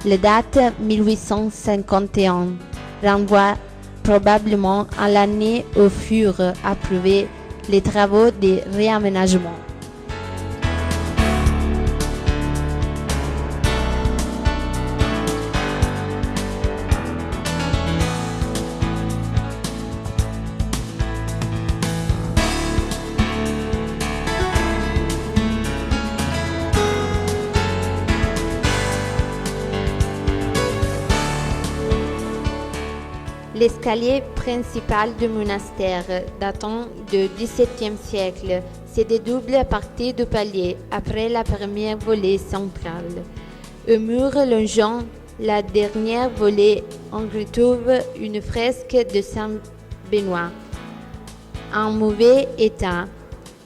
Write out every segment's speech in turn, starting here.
La date 1851 renvoie probablement à l'année où furent approuvés les travaux de réaménagement. L'escalier principal du monastère, datant du XVIIe siècle, se dédouble à partir du palier après la première volée centrale. Au mur longeant la dernière volée, on retrouve une fresque de Saint Benoît, en mauvais état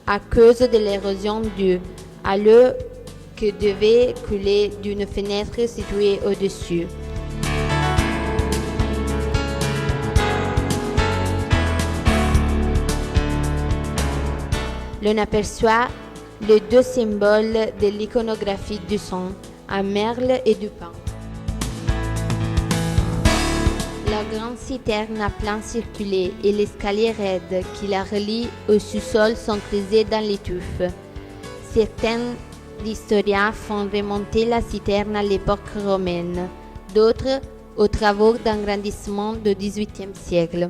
à cause de l'érosion due à l'eau qui devait couler d'une fenêtre située au-dessus. L'on aperçoit les deux symboles de l'iconographie du sang, un merle et du pain. La grande citerne à plan circulé et l'escalier raide qui la relie au sous-sol sont creusés dans les touffes. Certains historiens font remonter la citerne à l'époque romaine, d'autres aux travaux d'agrandissement du XVIIIe siècle.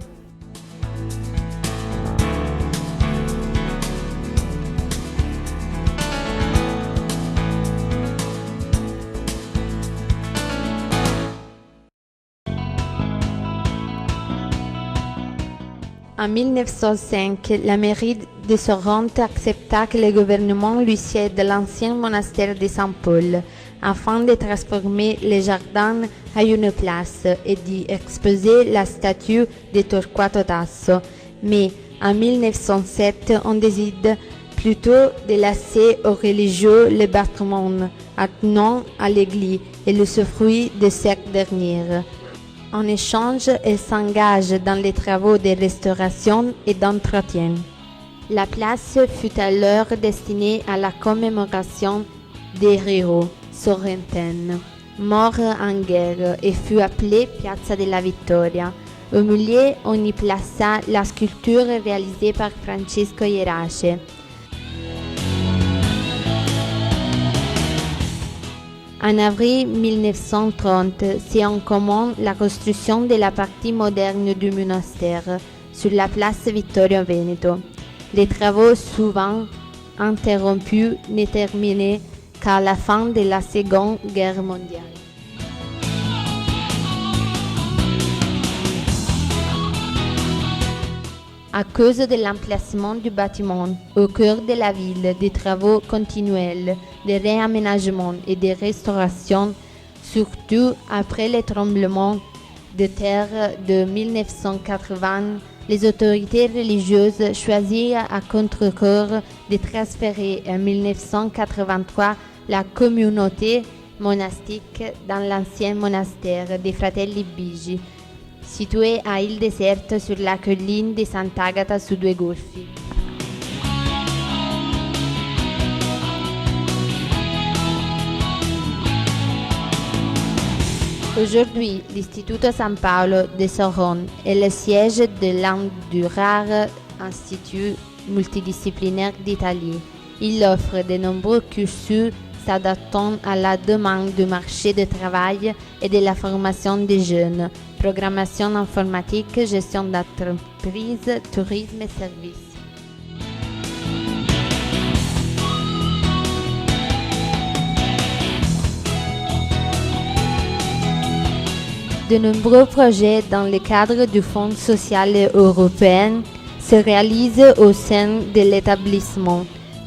En 1905, la mairie de Sorrente accepta que le gouvernement lui cède l'ancien monastère de Saint-Paul, afin de transformer les jardins à une place et d'y exposer la statue de Torquato Tasso. Mais en 1907, on décide plutôt de laisser aux religieux le bâtiment attenant à l'église et l'usufruit de cette dernière. En échange, elle s'engage dans les travaux de restauration et d'entretien. La place fut alors destinée à la commémoration des héros sorrentins morts en guerre et fut appelée Piazza della Vittoria. Au milieu, on y plaça la sculpture réalisée par Francesco Jerace. En avril 1930, c'est en commande la construction de la partie moderne du monastère sur la place Vittorio Veneto. Les travaux, souvent interrompus, ne terminaient qu'à la fin de la Seconde Guerre mondiale. À cause de l'emplacement du bâtiment au cœur de la ville, des travaux continuels, de réaménagement et de restauration, surtout après les tremblements de terre de 1980, les autorités religieuses choisirent à contre-cœur de transférer en 1983 la communauté monastique dans l'ancien monastère des Fratelli Bigi, situé à île déserte sur la colline de Sant'Agata sous Due Golfi. Aujourd'hui, l'Istituto San Paolo de Sorrente est le siège de l'un des rares instituts multidisciplinaires d'Italie. Il offre de nombreux cursus s'adaptant à la demande du marché du travail et de la formation des jeunes, programmation informatique, gestion d'entreprise, tourisme et services. De nombreux projets dans le cadre du Fonds social européen se réalisent au sein de l'établissement.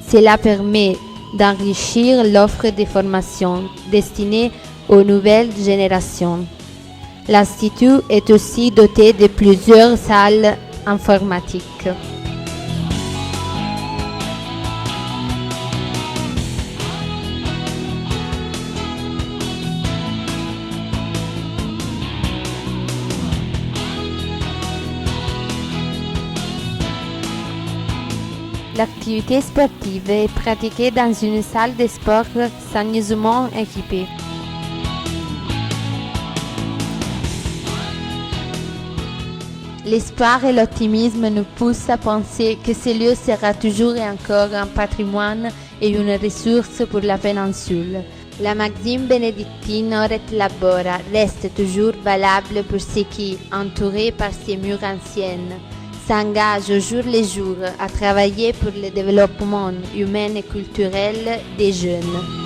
Cela permet d'enrichir l'offre de formation destinée aux nouvelles générations. L'Institut est aussi doté de plusieurs salles informatiques. L'activité sportive est pratiquée dans une salle de sport soigneusement équipée. L'espoir et l'optimisme nous poussent à penser que ce lieu sera toujours et encore un patrimoine et une ressource pour la péninsule. La maxime bénédictine Ora et Labora reste toujours valable pour ceux qui, entourés par ces murs anciennes, s'engagent au jour le jour à travailler pour le développement humain et culturel des jeunes.